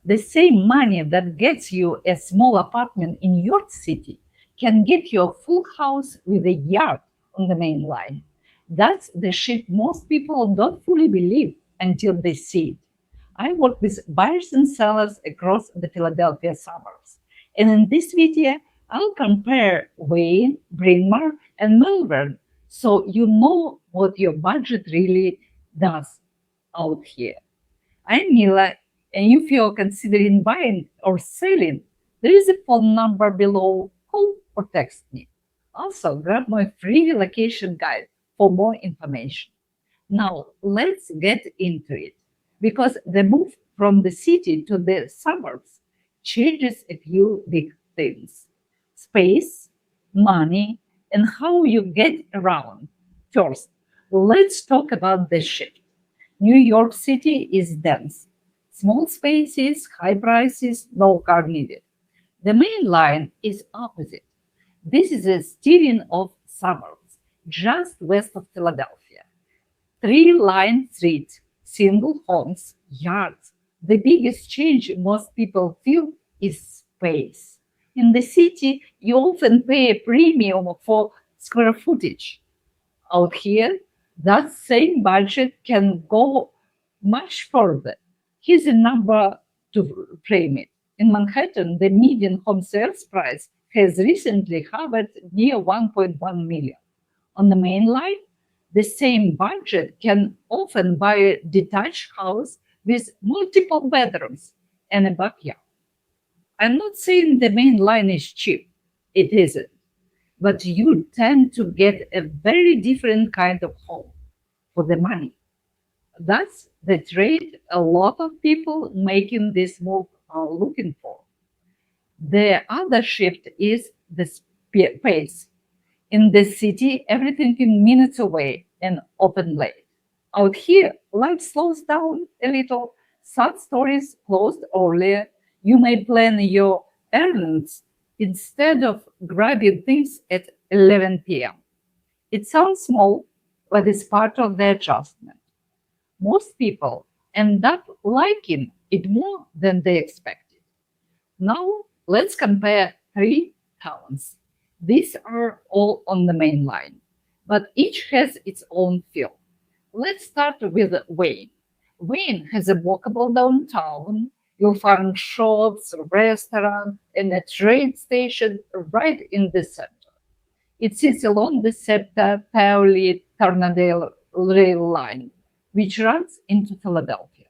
The same money that gets you a small apartment in your city can get you a full house with a yard on the main line. That's the shift most people don't fully believe until they see it. I work with buyers and sellers across the Philadelphia suburbs. And in this video, I'll compare Wayne, Bryn Mawr, and Malvern so you know what your budget really does out here. I'm Mila, and if you're considering buying or selling, there is a phone number below. Call or text me. Also, grab my free relocation guide for more information. Now, let's get into it because the move from the city to the suburbs changes a few big things: space, money, and how you get around. First, let's talk about the shift. New York City is dense. Small spaces, high prices, no car needed. The main line is opposite. This is a steering of suburbs, just west of Philadelphia. Three-line streets, single homes, yards. The biggest change most people feel is space. In the city, you often pay a premium for square footage. Out here, that same budget can go much further. Here's a number to frame it. In Manhattan, the median home sales price has recently hovered near 1.1 million. On the main line, the same budget can often buy a detached house with multiple bedrooms and a backyard. I'm not saying the main line is cheap. It isn't. But you tend to get a very different kind of home for the money. That's the trade a lot of people making this move are looking for. The other shift is the pace. In the city, everything is minutes away and open late. Out here, life slows down a little. Some stores closed earlier. You may plan your errands instead of grabbing things at 11 p.m. It sounds small, but it's part of the adjustment. Most people end up liking it more than they expected. Now, let's compare three towns. These are all on the main line, but each has its own feel. Let's start with Wayne. Wayne has a walkable downtown. You'll find shops, restaurants, and a train station right in the center. It sits along the SEPTA Paoli Tornadale rail line, which runs into Philadelphia.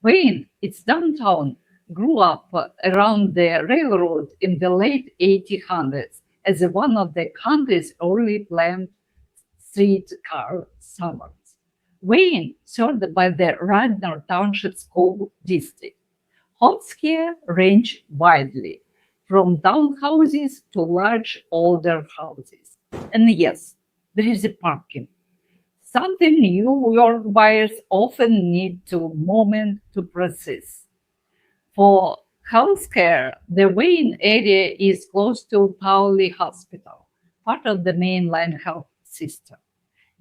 Wayne, its downtown, grew up around the railroad in the late 1800s as one of the country's early planned streetcar suburbs. Wayne, served by the Radnor Township School District. Homes here range widely, from townhouses to large older houses. And yes, there is a parking, something New York buyers often need to moment to process. For healthcare, the Wayne area is close to Paoli Hospital, part of the mainline health system.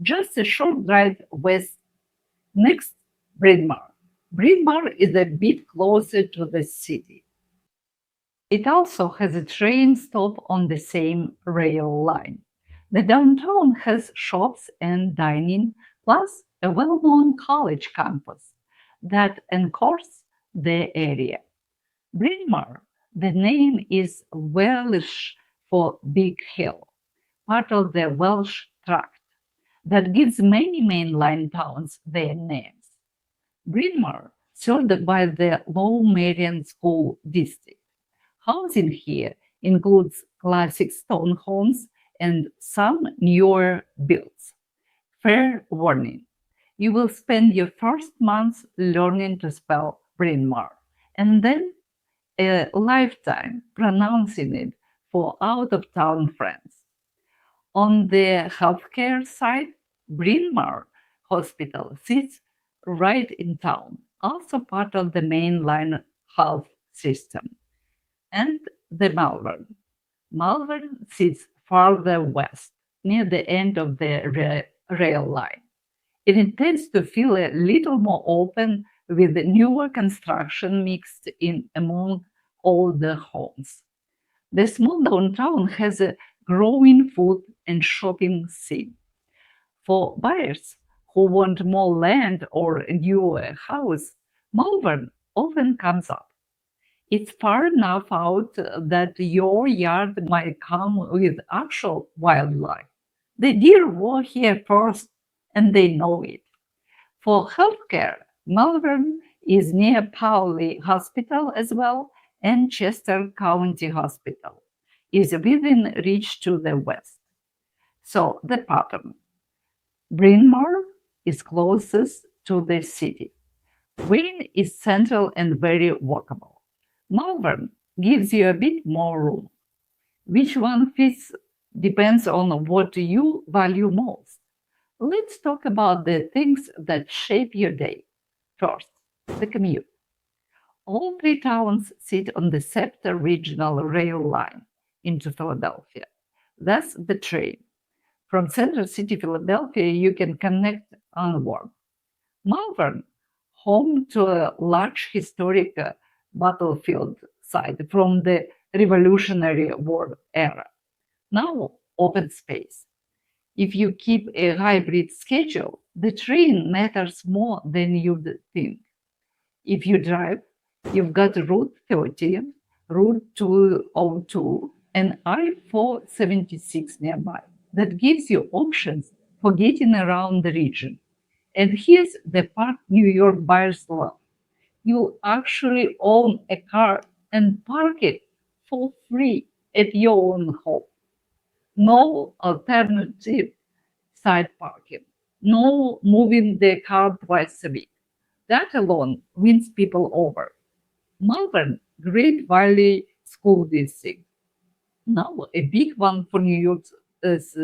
Just a short drive west. Next, Bryn Mawr. Bryn Mawr is a bit closer to the city. It also has a train stop on the same rail line. The downtown has shops and dining, plus a well-known college campus that anchors the area. Bryn Mawr, the name is Welsh for Big Hill, part of the Welsh tract that gives many mainline towns their names. Bryn Mawr, served by the Low Marian School District. Housing here includes classic stone homes and some newer builds. Fair warning, you will spend your first months learning to spell Bryn Mawr, and then a lifetime pronouncing it for out-of-town friends. On the healthcare side, Bryn Mawr Hospital sits right in town, also part of the mainline health system. And the Malvern. Malvern sits farther west, near the end of the rail line. It intends to feel a little more open with newer construction mixed in among all the homes. The small downtown has a growing food and shopping scene. For buyers who want more land or a new house, Malvern often comes up. It's far enough out that your yard might come with actual wildlife. The deer were here first, and they know it. For healthcare, Malvern is near Pauli Hospital as well, and Chester County Hospital is within reach to the west. So the pattern: Bryn Mawr is closest to the city. Wayne is central and very walkable. Malvern gives you a bit more room. Which one fits depends on what you value most. Let's talk about the things that shape your day. First, the commute. All three towns sit on the SEPTA regional rail line into Philadelphia. That's the train. From Center City, Philadelphia, you can connect onward. Malvern, home to a large historic battlefield site from the Revolutionary War era, now open space. If you keep a hybrid schedule, the train matters more than you'd think. If you drive, you've got Route 30, Route 202, and I-476 nearby. That gives you options for getting around the region. And here's the part New York buyers love: you actually own a car and park it for free at your own home. No alternative side parking, no moving the car twice a week. That alone wins people over. Malvern, Great Valley School District. Now, a big one for New York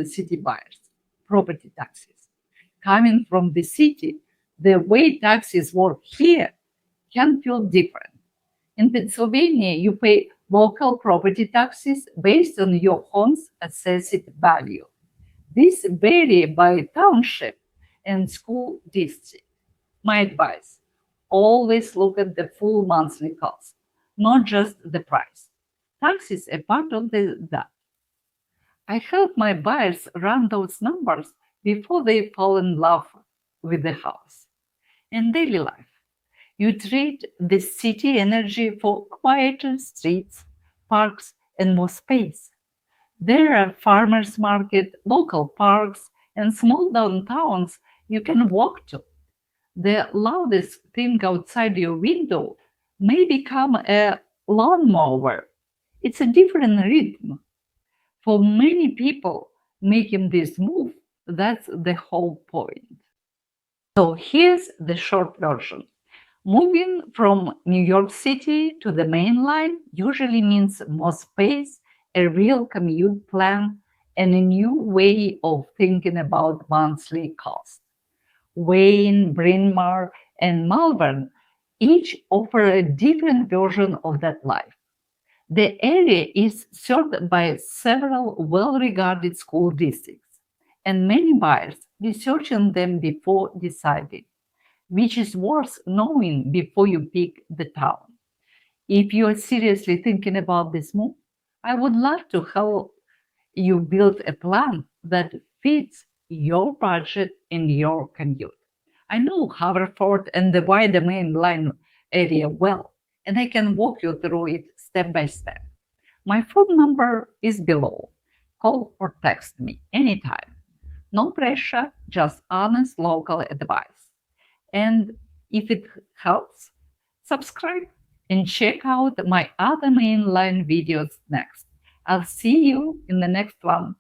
City buyers: property taxes. Coming from the city, the way taxes work here can feel different. In Pennsylvania, you pay local property taxes based on your home's assessed value. These vary by township and school district. My advice: always look at the full monthly cost, not just the price. Tax is a part of that. I help my buyers run those numbers before they fall in love with the house. In daily life, you trade the city energy for quieter streets, parks, and more space. There are farmers market, local parks, and small downtowns you can walk to. The loudest thing outside your window may become a lawnmower. It's a different rhythm. For many people making this move, that's the whole point. So here's the short version. Moving from New York City to the main line usually means more space, a real commute plan, and a new way of thinking about monthly cost. Wayne, Bryn Mawr, and Malvern each offer a different version of that life. The area is served by several well-regarded school districts, and many buyers researching them before deciding, which is worth knowing before you pick the town. If you are seriously thinking about this move, I would love to help you build a plan that fits your budget and your commute. I know Haverford and the wider main line area well, and I can walk you through it step by step. My phone number is below. Call or text me anytime. No pressure, just honest local advice. And if it helps, subscribe and check out my other mainline videos next. I'll see you in the next one.